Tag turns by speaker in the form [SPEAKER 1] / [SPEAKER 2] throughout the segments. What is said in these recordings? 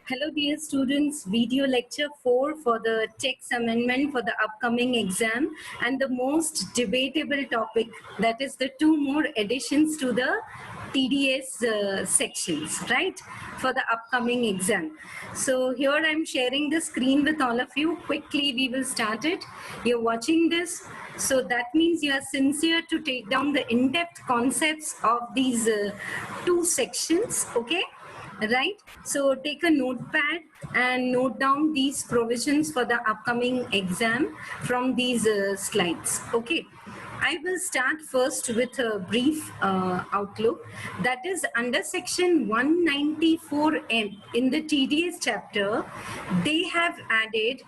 [SPEAKER 1] Hello dear students, video lecture 4 for the text amendment for the upcoming exam and the most debatable topic, that is the two more additions to the TDS sections, right, for the upcoming exam. So here I am sharing the screen with all of you. Quickly we will start it. You're watching this, so that means you are sincere to take down the in-depth concepts of these two sections, okay? Right, so take a notepad and note down these provisions for the upcoming exam from these slides. Okay, I will start first with a brief outlook, that is under section 194M in the TDS chapter. They have added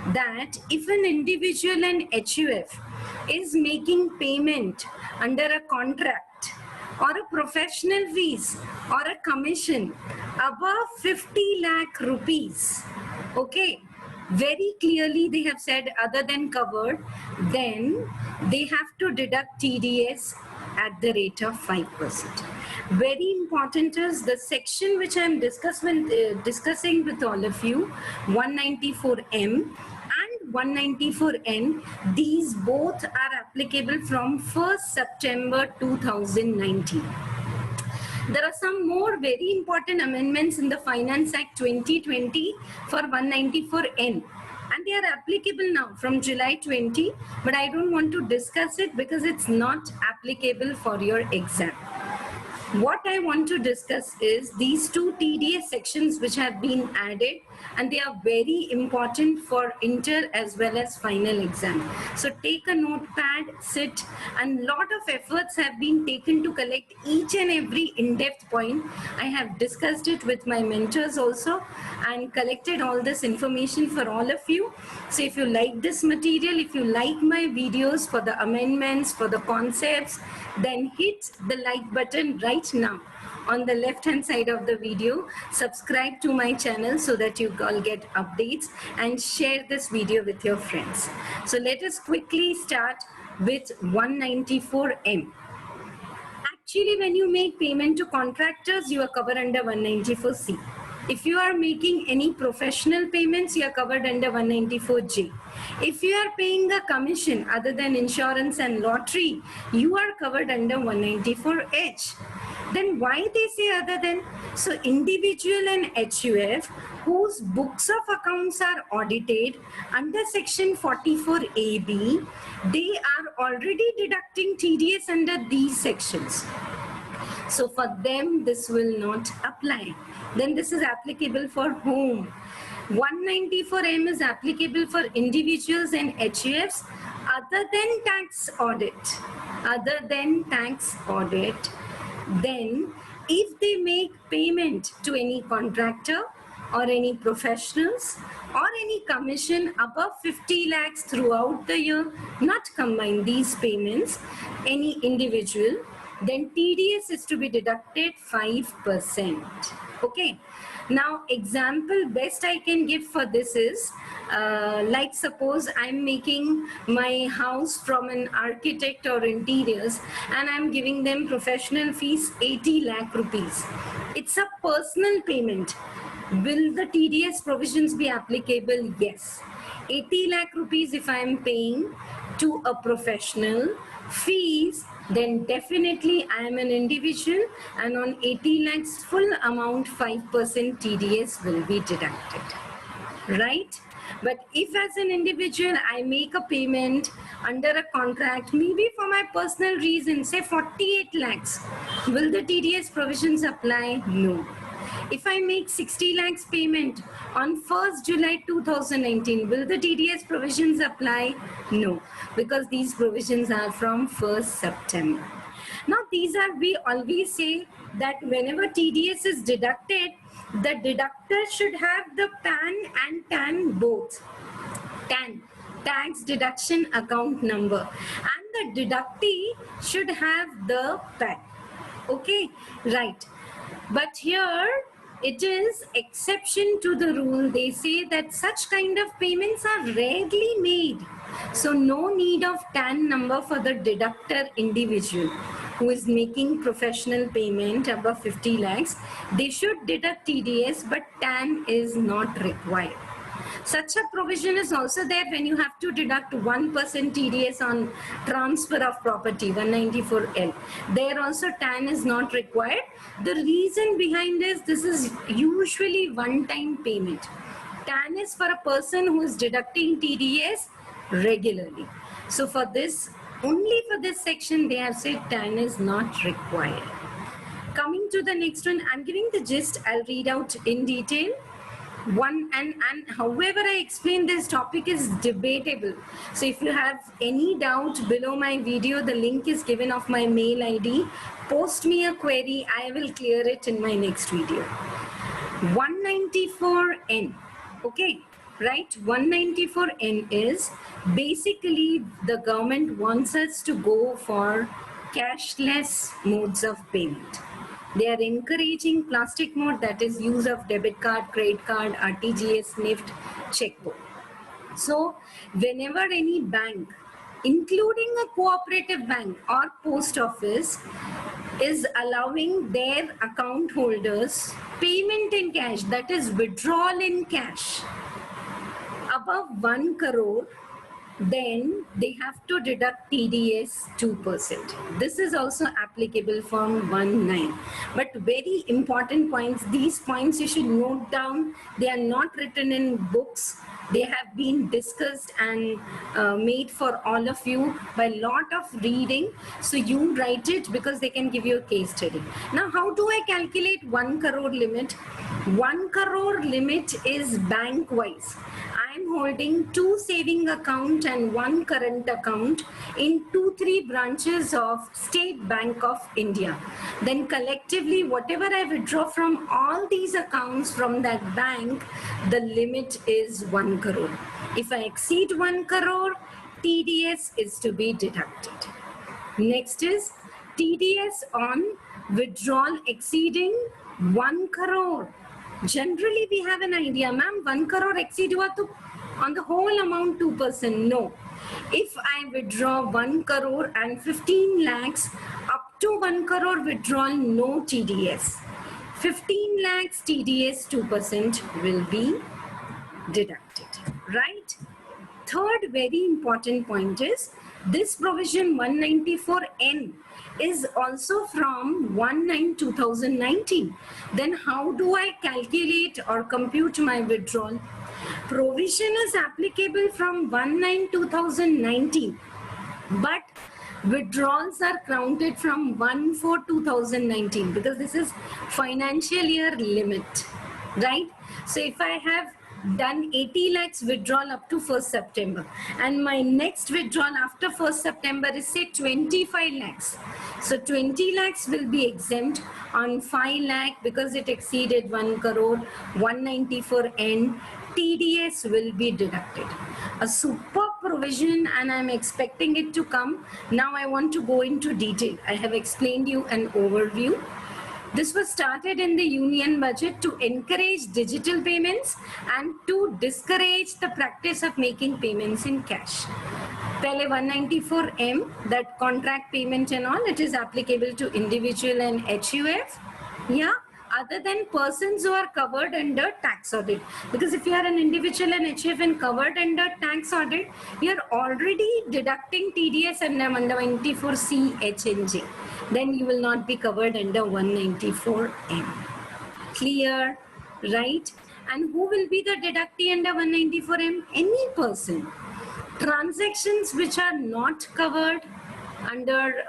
[SPEAKER 1] that if an individual and HUF is making payment under a contract or a professional fees or a commission above 50 lakh rupees, okay, very clearly they have said other than covered, then they have to deduct TDS at the rate of 5%. Very important is the section which I am discussing with all of you, 194M and 194N, these both are applicable from 1st September 2019. There are some more very important amendments in the Finance Act 2020 for 194N, and they are applicable now from July 20, but I don't want to discuss it because it's not applicable for your exam. What I want to discuss is these two TDS sections which have been added, and they are very important for inter as well as final exam. So take a notepad, sit, and lot of efforts have been taken to collect each and every in-depth point. I have discussed it with my mentors also and collected all this information for all of you. So if you like this material, if you like my videos for the amendments, for the concepts, then hit the like button right now on the left hand side of the video. Subscribe to my channel so that you all get updates, and share this video with your friends. So let us quickly start with 194M. Actually, when you make payment to contractors, you are covered under 194C. If you are making any professional payments, you are covered under 194J. If you are paying a commission other than insurance and lottery, you are covered under 194H. Then why they say other than? So individual and HUF whose books of accounts are audited under section 44AB, they are already deducting TDS under these sections. So for them, this will not apply. Then this is applicable for whom? 194M is applicable for individuals and HUFs other than tax audit. Other than tax audit. Then if they make payment to any contractor or any professionals or any commission above 50 lakhs throughout the year, not combine these payments, any individual, then TDS is to be deducted 5%. Okay. Now, example best I can give for this is, like suppose I'm making my house from an architect or interiors, and I'm giving them professional fees 80 lakh rupees. It's a personal payment. Will the TDS provisions be applicable? Yes. 80 lakh rupees if I am paying to a professional fees, then definitely I am an individual, and on 80 lakhs full amount 5% TDS will be deducted, right? But if as an individual I make a payment under a contract, maybe for my personal reason, say 48 lakhs, will the TDS provisions apply? No. If I make 60 lakhs payment on 1st July 2019, will the TDS provisions apply? No, because these provisions are from 1st September. Now these are, we always say that whenever TDS is deducted, the deductor should have the PAN and TAN both. TAN, tax deduction account number, and the deductee should have the PAN. Okay, right. But here it is exception to the rule. They say that such kind of payments are rarely made. So no need of TAN number for the deductor individual. who is making professional payment above 50 lakhs, they should deduct TDS, but TAN is not required. Such a provision is also there when you have to deduct 1% TDS on transfer of property, 194L. There also TAN is not required. The reason behind this is usually one-time payment. TAN is for a person who is deducting TDS regularly. So for this, only for this section, they have said TAN is not required. Coming to the next one, I'm giving the gist. I'll read out in detail. And however I explain this topic is debatable. So if you have any doubt, below my video, the link is given of my mail ID. Post me a query. I will clear it in my next video. 194N. Okay, right? 194N is basically the government wants us to go for cashless modes of payment. They are encouraging plastic mode, that is use of debit card, credit card, RTGS, NEFT, checkbook. So whenever any bank, including a cooperative bank or post office, is allowing their account holders payment in cash, that is withdrawal in cash, above 1 crore, then they have to deduct TDS 2%. This is also applicable from 1/9. But very important points, these points you should note down. They are not written in books. They have been discussed and made for all of you by lot of reading. So you write it because they can give you a case study. Now, how do I calculate 1 crore limit? 1 crore limit is bank wise. I am holding 2 saving account and 1 current account in 2-3 branches of State Bank of India. Then collectively, whatever I withdraw from all these accounts from that bank, the limit is 1 crore. If I exceed 1 crore, TDS is to be deducted. Next is TDS on withdrawal exceeding 1 crore. Generally, we have an idea, ma'am, 1 crore exceed hua to on the whole amount 2%. No. If I withdraw 1 crore and 15 lakhs, up to 1 crore withdrawal, no TDS. 15 lakhs TDS 2% will be deducted, right? Third very important point is this provision 194N is also from 1/9/2019. Then how do I calculate or compute my withdrawal? Provision is applicable from 1/9/2019, but withdrawals are counted from 1/4/2019 because this is financial year limit, right? So if I have done 80 lakhs withdrawal up to 1st September and my next withdrawal after 1st September is say 25 lakhs. So 20 lakhs will be exempt. On 5 lakh because it exceeded 1 crore, 194N, TDS will be deducted. A super provision and I'm expecting it to come. Now I want to go into detail. I have explained you an overview. This was started in the Union Budget to encourage digital payments and to discourage the practice of making payments in cash. Pehle 194M, that contract payment and all, it is applicable to individual and HUF. Yeah, other than persons who are covered under tax audit. Because if you are an individual and HUF and covered under tax audit, you are already deducting TDS under 194C, H and J. Then you will not be covered under 194M. Clear, right? And who will be the deductee under 194M? Any person. Transactions which are not covered under,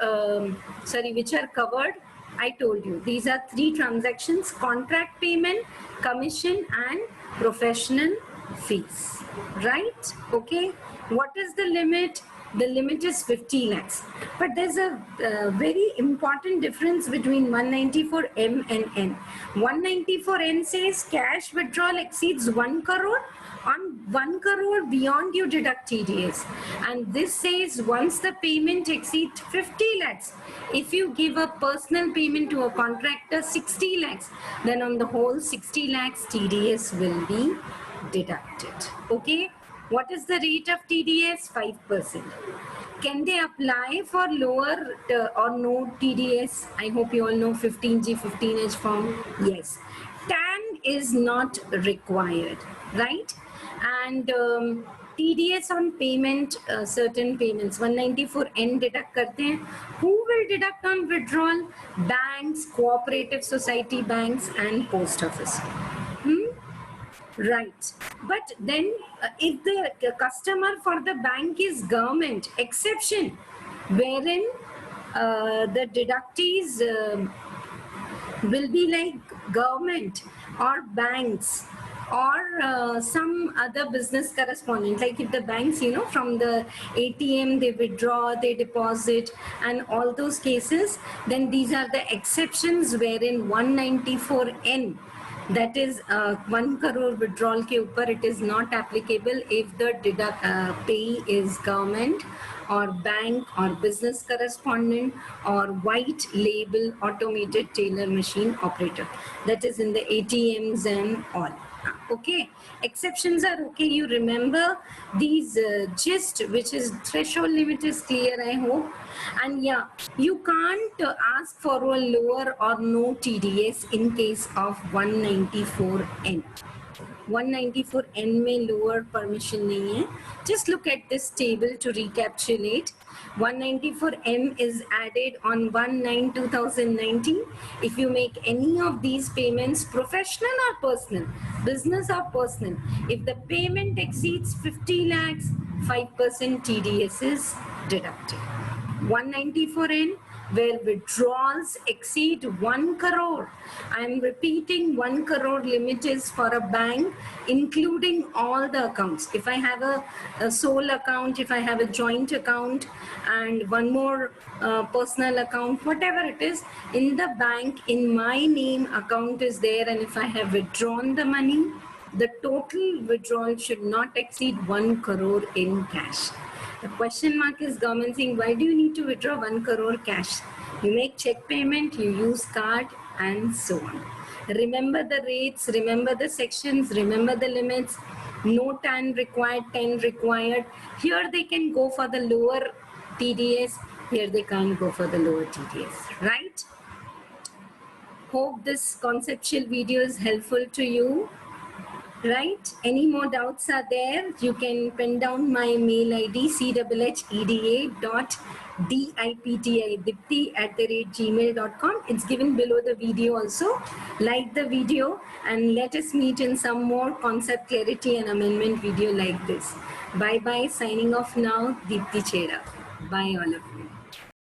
[SPEAKER 1] which are covered, I told you, these are 3 transactions: contract payment, commission and professional fees, right? Okay, what is the limit? The limit is 50 lakhs. But there's a very important difference between 194M and N. 194N says cash withdrawal exceeds 1 crore. On 1 crore beyond you deduct TDS. And this says once the payment exceeds 50 lakhs, if you give a personal payment to a contractor 60 lakhs, then on the whole 60 lakhs TDS will be deducted. Okay. What is the rate of TDS? 5%. Can they apply for lower or no TDS? I hope you all know 15G, 15H form. Yes. TAN is not required, right? And TDS on payment, certain payments, 194N deduct karte hain. Who will deduct on withdrawal? Banks, cooperative society banks, and post office. Right. But then if the customer for the bank is government, exception, wherein the deductees will be like government or banks or some other business correspondent, like if the banks, you know, from the ATM they withdraw, they deposit, and all those cases, then these are the exceptions wherein 194N, that is 1 crore withdrawal ke upar, it is not applicable if the payee is government or bank or business correspondent or white label automated tailor machine operator, that is in the ATMs and all. Okay, exceptions are okay. You remember these gist, which is threshold limit is clear, I hope. And yeah, you can't ask for a lower or no TDS in case of 194N. 194N में lower permission नहीं है. Just look at this table to recapitulate. 194M is added on 1/9/2019. If you make any of these payments, professional or personal, business or personal, if the payment exceeds 50 lakhs, 5% TDS is deducted. 194N, where withdrawals exceed 1 crore. I am repeating, 1 crore limit is for a bank, including all the accounts. If I have a sole account, if I have a joint account, and one more personal account, whatever it is, in the bank, in my name, account is there, and if I have withdrawn the money, the total withdrawal should not exceed 1 crore in cash. The question mark is government saying, why do you need to withdraw 1 crore cash? You make check payment, you use card, and so on. Remember the rates, remember the sections, remember the limits. No TAN required, 10 required. Here they can go for the lower TDS. Here they can't go for the lower TDS, right? Hope this conceptual video is helpful to you. Right? Any more doubts are there? You can pen down my mail ID, chheda.dipti@gmail.com. It's given below the video also. Like the video and let us meet in some more concept clarity and amendment video like this. Bye-bye. Signing off now, Deepti Chheda. Bye all of you.